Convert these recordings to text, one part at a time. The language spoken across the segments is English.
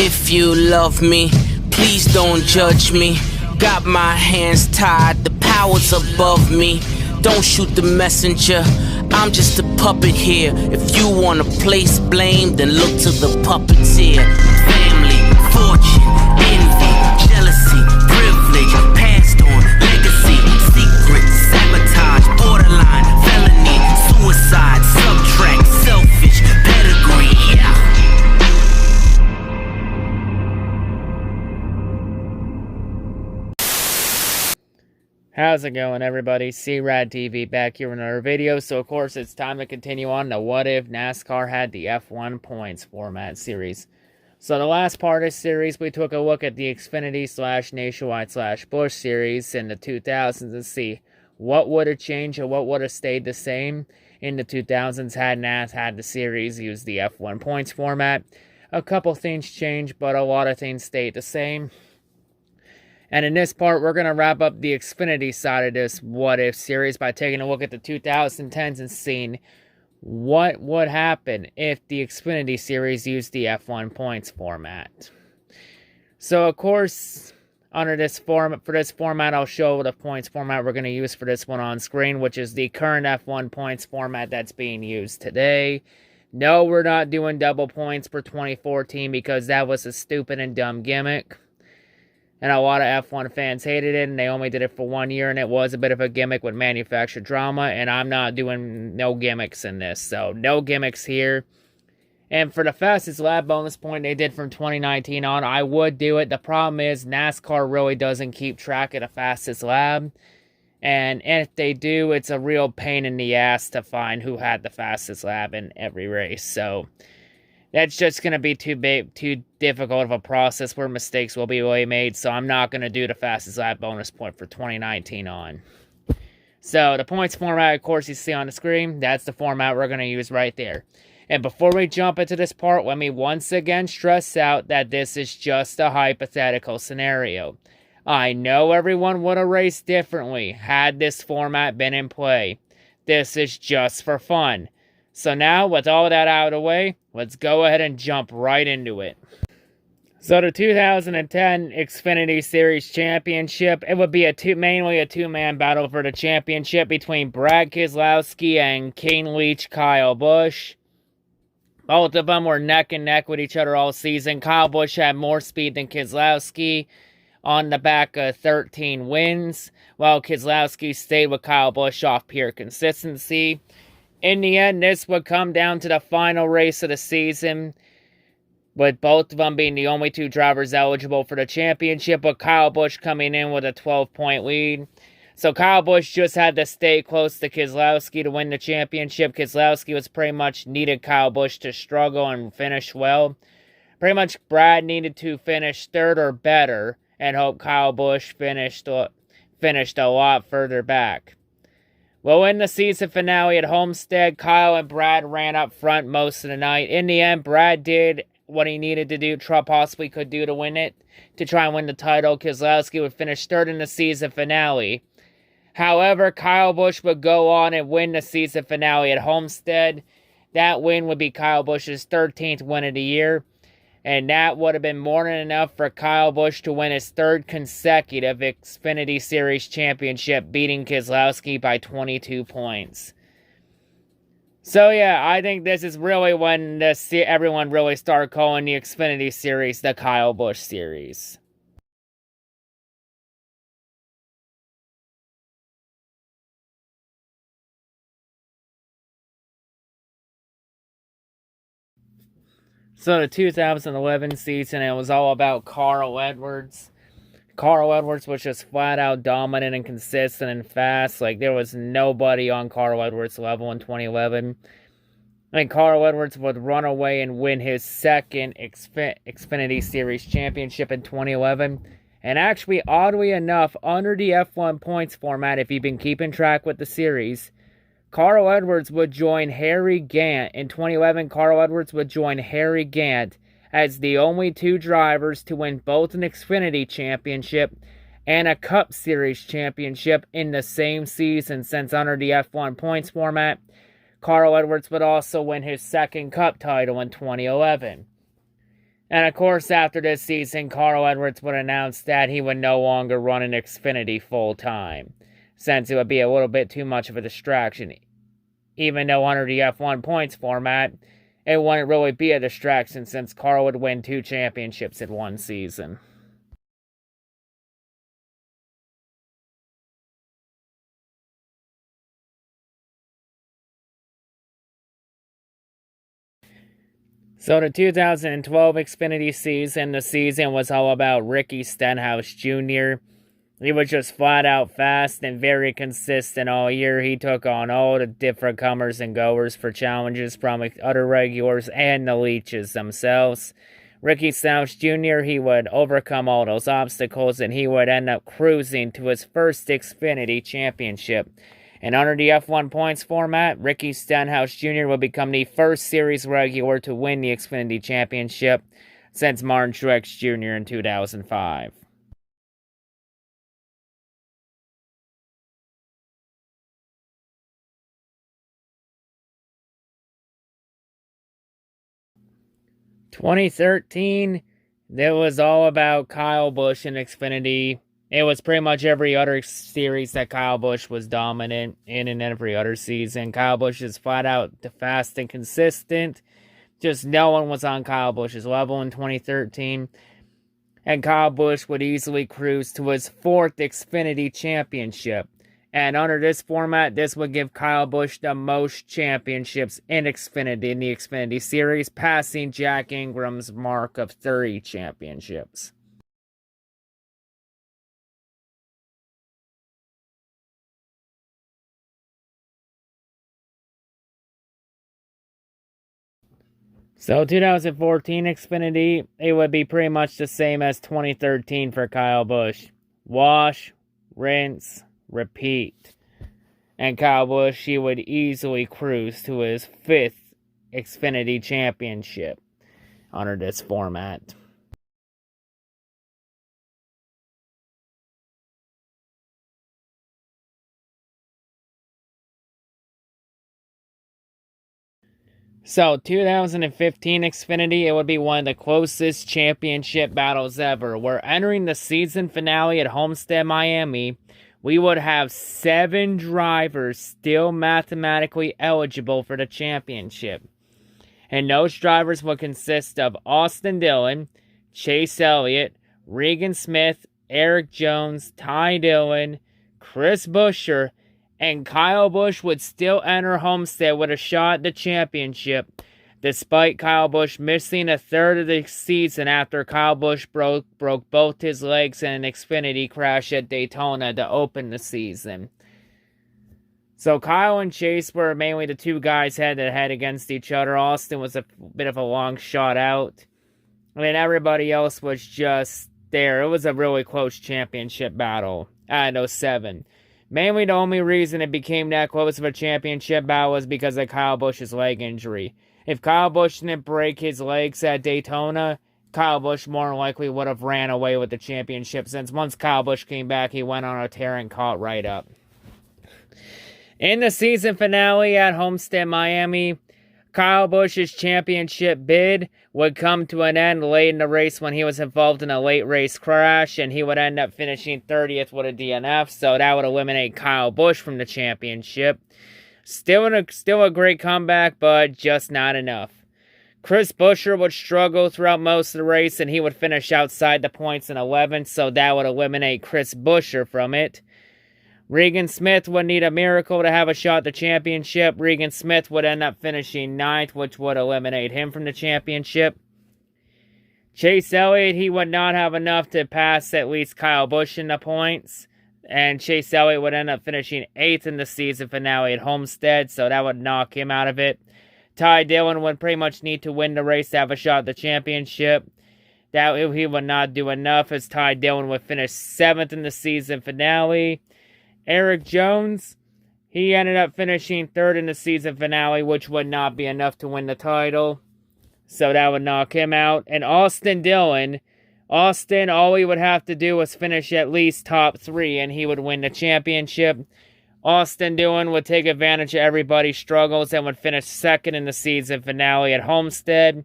If you love me, please don't judge me. Got my hands tied, the power's above me. Don't shoot the messenger, I'm just a puppet here. If you wanna place blame, then look to the puppeteer. Family, fortune, envy, jealousy, privilege, passed on, legacy, secret, sabotage, borderline, felony, suicide, subtract, selfish, pedigree, yeah. How's it going, everybody? C-RadTV back here with another video. So, of course, it's time to continue on to What If NASCAR Had the F1 Points format series. So, the last part of this series, we took a look at the Xfinity /Nationwide /Busch series in the 2000s to see what would have changed or what would have stayed the same in the 2000s had NAS had the series use the F1 Points format. A couple things changed, but a lot of things stayed the same. And in this part, we're going to wrap up the Xfinity side of this What If series by taking a look at the 2010s and seeing what would happen if the Xfinity series used the F1 Points format. So, of course, under this format, I'll show the points format we're going to use for this one on screen, which is the current F1 Points format that's being used today. No, we're not doing double points for 2014 because that was a stupid and dumb gimmick. And a lot of F1 fans hated it, and they only did it for 1 year, and it was a bit of a gimmick with manufactured drama, and I'm not doing no gimmicks in this, so no gimmicks here. And for the fastest lap bonus point they did from 2019 on, I would do it. The problem is NASCAR really doesn't keep track of the fastest lap, and if they do, it's a real pain in the ass to find who had the fastest lap in every race, so that's just going to be too difficult of a process where mistakes will be really made, so I'm not going to do the fastest lap bonus point for 2019 on. So, the points format, of course, you see on the screen, that's the format we're going to use right there. And before we jump into this part, let me once again stress out that this is just a hypothetical scenario. I know everyone would have raced differently had this format been in play. This is just for fun. So now, with all that out of the way, let's go ahead and jump right into it. So the 2010 Xfinity Series Championship, it would be mainly a two-man battle for the championship between Brad Keselowski and King Leech Kyle Busch. Both of them were neck and neck with each other all season. Kyle Busch had more speed than Keselowski on the back of 13 wins, while Keselowski stayed with Kyle Busch off pure consistency. In the end, this would come down to the final race of the season, with both of them being the only two drivers eligible for the championship, with Kyle Busch coming in with a 12-point lead. So Kyle Busch just had to stay close to Keselowski to win the championship. Keselowski was pretty much needed Kyle Busch to struggle and finish well. Pretty much Brad needed to finish third or better and hope Kyle Busch finished a lot further back. Well, in the season finale at Homestead, Kyle and Brad ran up front most of the night. In the end, Brad did what he needed to do, possibly could do to win it, to try and win the title. Keselowski would finish third in the season finale. However, Kyle Busch would go on and win the season finale at Homestead. That win would be Kyle Busch's 13th win of the year. And that would have been more than enough for Kyle Busch to win his third consecutive Xfinity Series Championship, beating Keselowski by 22 points. So yeah, I think this is really when everyone really started calling the Xfinity Series the Kyle Busch Series. So the 2011 season, it was all about Carl Edwards. Carl Edwards was just flat out dominant and consistent and fast. Like, there was nobody on Carl Edwards' level in 2011. And Carl Edwards would run away and win his second Xfinity Series Championship in 2011. And actually, oddly enough, under the F1 points format, if you've been keeping track with the series, Carl Edwards would join Harry Gant. In 2011, Carl Edwards would join Harry Gant as the only two drivers to win both an Xfinity Championship and a Cup Series Championship in the same season, since under the F1 points format, Carl Edwards would also win his second Cup title in 2011. And of course, after this season, Carl Edwards would announce that he would no longer run an Xfinity full time, since it would be a little bit too much of a distraction. Even though under the F1 points format, it wouldn't really be a distraction since Carl would win 2 championships in one season. So the 2012 Xfinity season, the season was all about Ricky Stenhouse Jr. He was just flat out fast and very consistent all year. He took on all the different comers and goers for challenges from other regulars and the leeches themselves. Ricky Stenhouse Jr., he would overcome all those obstacles and he would end up cruising to his first Xfinity championship. And under the F1 points format, Ricky Stenhouse Jr. will become the first series regular to win the Xfinity Championship since Martin Truex Jr. in 2005. In 2013, it was all about Kyle Busch and Xfinity. It was pretty much every other series that Kyle Busch was dominant in every other season. Kyle Busch is flat out fast and consistent. Just no one was on Kyle Busch's level in 2013. And Kyle Busch would easily cruise to his 4th Xfinity championship. And under this format, this would give Kyle Busch the most championships in the Xfinity series, passing Jack Ingram's mark of 30 championships. So 2014 Xfinity, it would be pretty much the same as 2013 for Kyle Busch. Wash, rinse, repeat. And Kyle Busch, he would easily cruise to his 5th Xfinity championship under this format. So, 2015 Xfinity, it would be one of the closest championship battles ever. We're entering the season finale at Homestead, Miami. We would have 7 drivers still mathematically eligible for the championship. And those drivers would consist of Austin Dillon, Chase Elliott, Regan Smith, Eric Jones, Ty Dillon, Chris Buescher, and Kyle Busch would still enter Homestead with a shot at the championship, despite Kyle Busch missing a third of the season after Kyle Busch broke both his legs in an Xfinity crash at Daytona to open the season. So Kyle and Chase were mainly the 2 guys head-to-head against each other. Austin was a bit of a long shot out. And then everybody else was just there. It was a really close championship battle at 07. Mainly the only reason it became that close of a championship battle was because of Kyle Busch's leg injury. If Kyle Busch didn't break his legs at Daytona, Kyle Busch more than likely would have ran away with the championship, since once Kyle Busch came back, he went on a tear and caught right up. In the season finale at Homestead, Miami, Kyle Busch's championship bid would come to an end late in the race when he was involved in a late race crash, and he would end up finishing 30th with a DNF, so that would eliminate Kyle Busch from the championship. Still a great comeback, but just not enough. Chris Buescher would struggle throughout most of the race, and he would finish outside the points in 11th, so that would eliminate Chris Buescher from it. Regan Smith would need a miracle to have a shot at the championship. Regan Smith would end up finishing 9th, which would eliminate him from the championship. Chase Elliott, he would not have enough to pass at least Kyle Busch in the points. And Chase Elliott would end up finishing 8th in the season finale at Homestead, so that would knock him out of it. Ty Dillon would pretty much need to win the race to have a shot at the championship. That he would not do enough, as Ty Dillon would finish 7th in the season finale. Eric Jones, he ended up finishing 3rd in the season finale, which would not be enough to win the title. So that would knock him out. And Austin Dillon, all he would have to do was finish at least top 3, and he would win the championship. Austin Dillon would take advantage of everybody's struggles and would finish 2nd in the season finale at Homestead.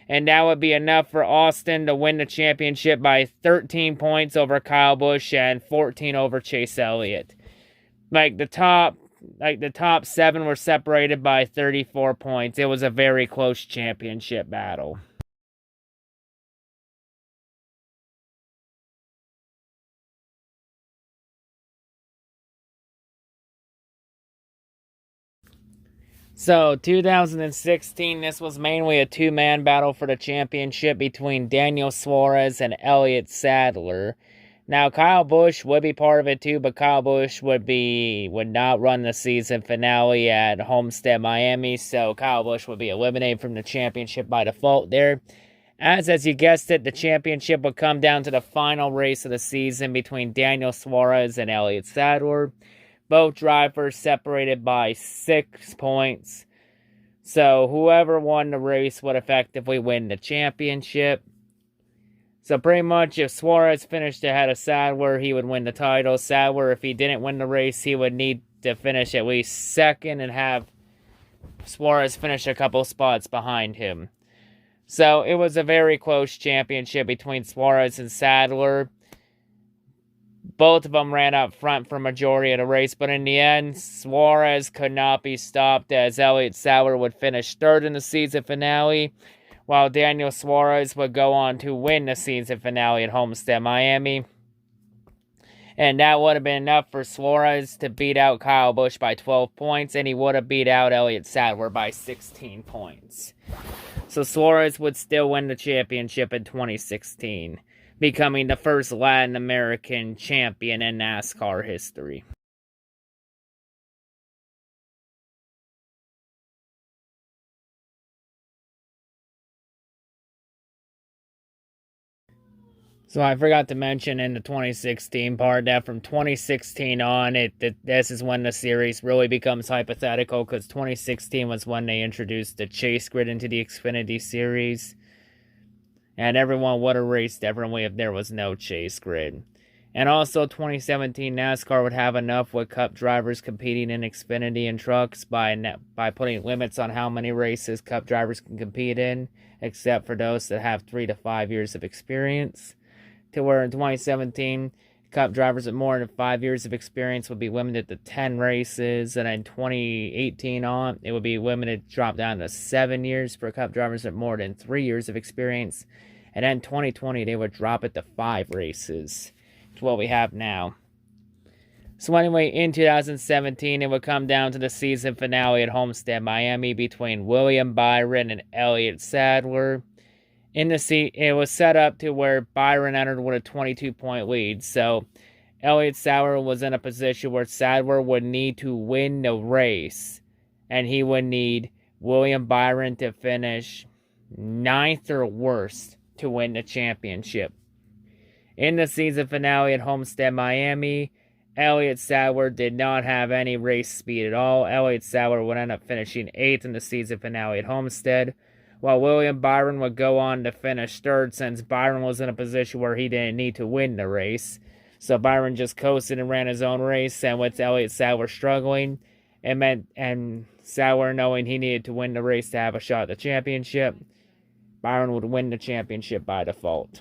and that would be enough for Austin to win the championship by 13 points over Kyle Busch and 14 over Chase Elliott. The top 7 were separated by 34 points. It was a very close championship battle. So, 2016, this was mainly a two-man battle for the championship between Daniel Suarez and Elliott Sadler. Now, Kyle Busch would be part of it too, but Kyle Busch would not run the season finale at Homestead, Miami, so Kyle Busch would be eliminated from the championship by default there. As you guessed it, the championship would come down to the final race of the season between Daniel Suarez and Elliott Sadler. Both drivers separated by 6 points. So whoever won the race would effectively win the championship. So pretty much if Suarez finished ahead of Sadler, he would win the title. Sadler, if he didn't win the race, he would need to finish at least second and have Suarez finish a couple spots behind him. So it was a very close championship between Suarez and Sadler. Both of them ran up front for majority of the race, but in the end, Suarez could not be stopped as Elliott Sadler would finish third in the season finale, while Daniel Suarez would go on to win the season finale at Homestead, Miami. And that would have been enough for Suarez to beat out Kyle Busch by 12 points, and he would have beat out Elliott Sadler by 16 points. So Suarez would still win the championship in 2016. Becoming the first Latin American champion in NASCAR history. So I forgot to mention in the 2016 part that from 2016 on, this is when the series really becomes hypothetical, because 2016 was when they introduced the chase grid into the Xfinity series. And everyone would have raced differently if there was no chase grid. And also, 2017 NASCAR would have enough with Cup drivers competing in Xfinity and trucks by putting limits on how many races Cup drivers can compete in, except for those that have 3 to 5 years of experience. To where in 2017, Cup drivers with more than 5 years of experience would be limited to 10 races, and in 2018 on, it would be limited, drop down to 7 years for Cup drivers with more than 3 years of experience, and then 2020 they would drop it to 5 races, to what we have now. So anyway, in 2017, it would come down to the season finale at Homestead, Miami, between William Byron and Elliott Sadler. It was set up to where Byron entered with a 22-point lead, so Elliott Sadler was in a position where Sadler would need to win the race, and he would need William Byron to finish 9th or worse to win the championship. In the season finale at Homestead, Miami, Elliott Sadler did not have any race speed at all. Elliott Sadler would end up finishing 8th in the season finale at Homestead, while William Byron would go on to finish 3rd, since Byron was in a position where he didn't need to win the race. So Byron just coasted and ran his own race, and with Elliott Sadler struggling, and Sadler knowing he needed to win the race to have a shot at the championship, Byron would win the championship by default.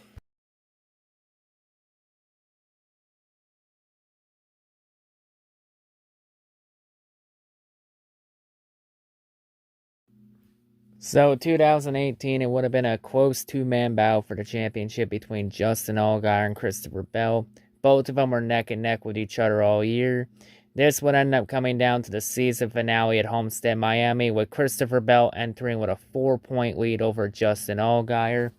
So, 2018, it would have been a close two-man battle for the championship between Justin Allgaier and Christopher Bell. Both of them were neck and neck with each other all year. This would end up coming down to the season finale at Homestead, Miami, with Christopher Bell entering with a 4-point lead over Justin Allgaier.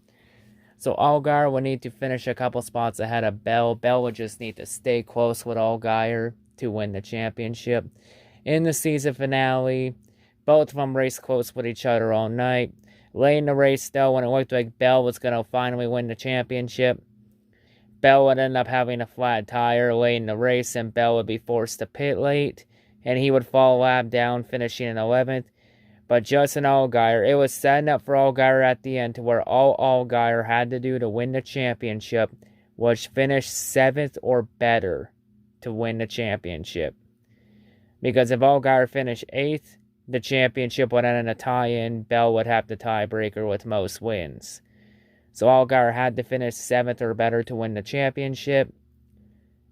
So Allgaier would need to finish a couple spots ahead of Bell. Bell would just need to stay close with Allgaier to win the championship. In the season finale, both of them raced close with each other all night. Late in the race, though, when it looked like Bell was going to finally win the championship, Bell would end up having a flat tire late in the race, and Bell would be forced to pit late, and he would fall a lap down, finishing in 11th. But Justin Allgaier, it was setting up for Allgaier at the end to where all Allgaier had to do to win the championship was finish 7th or better to win the championship. Because if Allgaier finished 8th, the championship would end in a tie-in. Bell would have the tiebreaker with most wins. So Allgaier had to finish 7th or better to win the championship.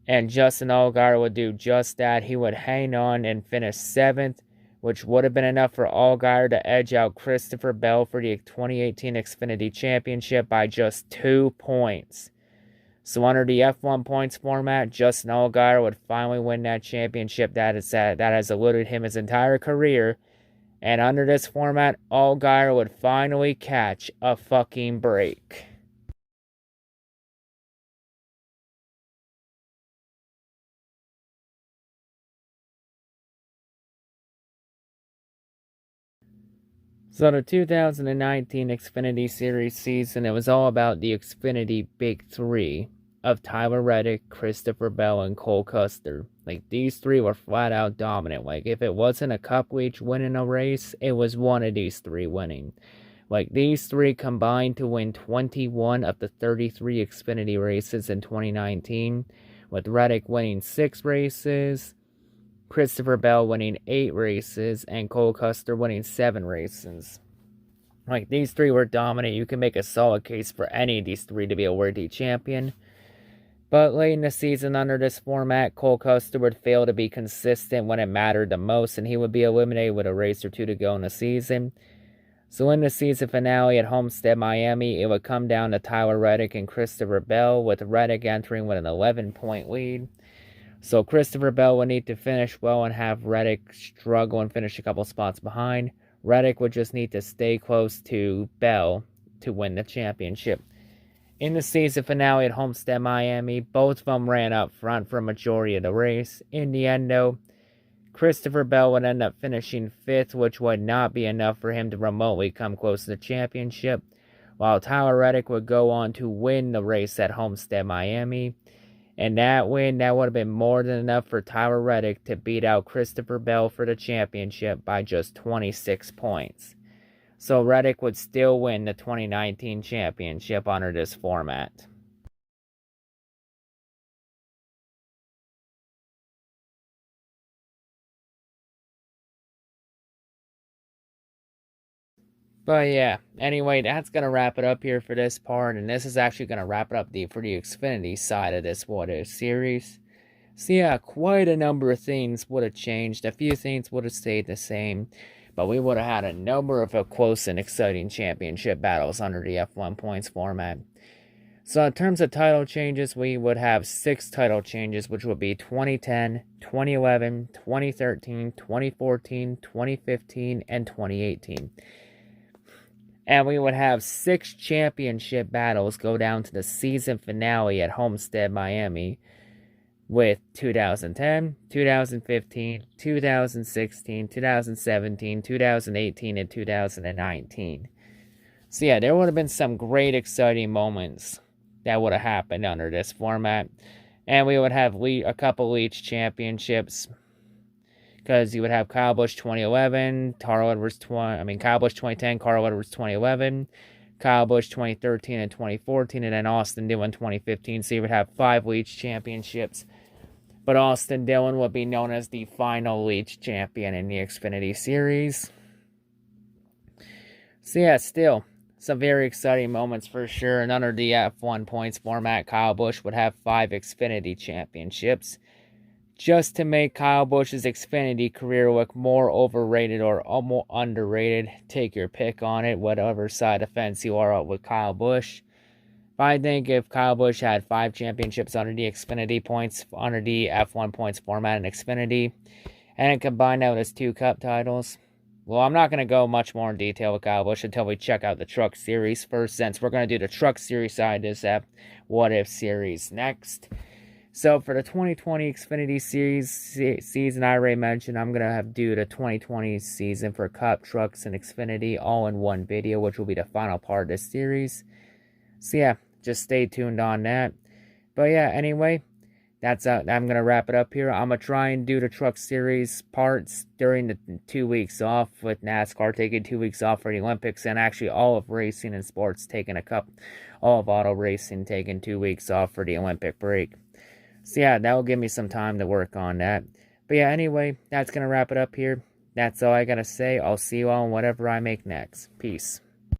And Justin Allgaier would do just that. He would hang on and finish 7th, which would have been enough for Allgaier to edge out Christopher Bell for the 2018 Xfinity Championship by just 2 points. So under the F1 points format, Justin Allgaier would finally win that championship that has eluded him his entire career. And under this format, Allgaier would finally catch a fucking break. So the 2019 Xfinity Series season, it was all about the Xfinity Big Three of Tyler Reddick, Christopher Bell, and Cole Custer. Like, these three were flat out dominant. Like, if it wasn't a couple each winning a race, it was one of these three winning. Like, these three combined to win 21 of the 33 Xfinity races in 2019, with Reddick winning 6 races, Christopher Bell winning 8 races, and Cole Custer winning 7 races. Like, these three were dominant. You can make a solid case for any of these three to be a worthy champion. But late in the season under this format, Cole Custer would fail to be consistent when it mattered the most, and he would be eliminated with a race or two to go in the season. So in the season finale at Homestead, Miami, it would come down to Tyler Reddick and Christopher Bell, with Reddick entering with an 11-point lead. So Christopher Bell would need to finish well and have Reddick struggle and finish a couple spots behind. Reddick would just need to stay close to Bell to win the championship. In the season finale at Homestead, Miami, both of them ran up front for a majority of the race. In the end, though, Christopher Bell would end up finishing 5th, which would not be enough for him to remotely come close to the championship, while Tyler Reddick would go on to win the race at Homestead, Miami. And that win, that would have been more than enough for Tyler Reddick to beat out Christopher Bell for the championship by just 26 points. So Reddick would still win the 2019 championship under this format. But yeah, anyway, that's going to wrap it up here for this part. And this is actually going to wrap it up for the Xfinity side of this What If series. So yeah, quite a number of things would have changed. A few things would have stayed the same. But we would have had a number of close and exciting championship battles under the F1 points format. So in terms of title changes, we would have 6 title changes, which would be 2010, 2011, 2013, 2014, 2015, and 2018. And we would have 6 championship battles go down to the season finale at Homestead, Miami, with 2010, 2015, 2016, 2017, 2018, and 2019. So yeah, there would have been some great exciting moments that would have happened under this format. And we would have a couple Leach championships, because you would have Kyle Busch 2011, Kyle Busch 2010, Carl Edwards 2011, Kyle Busch 2013 and 2014, and then Austin Dillon 2015. So you would have 5 Leach championships. But Austin Dillon would be known as the final Leach champion in the Xfinity Series. So yeah, still, some very exciting moments for sure. And under the F1 points format, Kyle Busch would have 5 Xfinity championships, just to make Kyle Busch's Xfinity career look more overrated or more underrated. Take your pick on it, whatever side of the fence you are with Kyle Busch. I think if Kyle Busch had 5 championships under the Xfinity points, under the F1 points format in Xfinity, and combined out as 2 Cup titles, well, I'm not going to go much more in detail with Kyle Busch until we check out the Truck Series first, since we're going to do the Truck Series side of this What If series next. So for the 2020 Xfinity Series season, I already mentioned I'm going to do the 2020 season for Cup, Trucks, and Xfinity all in one video, which will be the final part of this series. So yeah, just stay tuned on that. But yeah, anyway, that's I'm going to wrap it up here. I'm going to try and do the Truck Series parts during the 2 weeks off, with NASCAR taking 2 weeks off for the Olympics, and actually all of racing and sports taking all of auto racing taking 2 weeks off for the Olympic break. So yeah, that will give me some time to work on that. But yeah, anyway, that's going to wrap it up here. That's all I gotta say. I'll see you all in whatever I make next. Peace.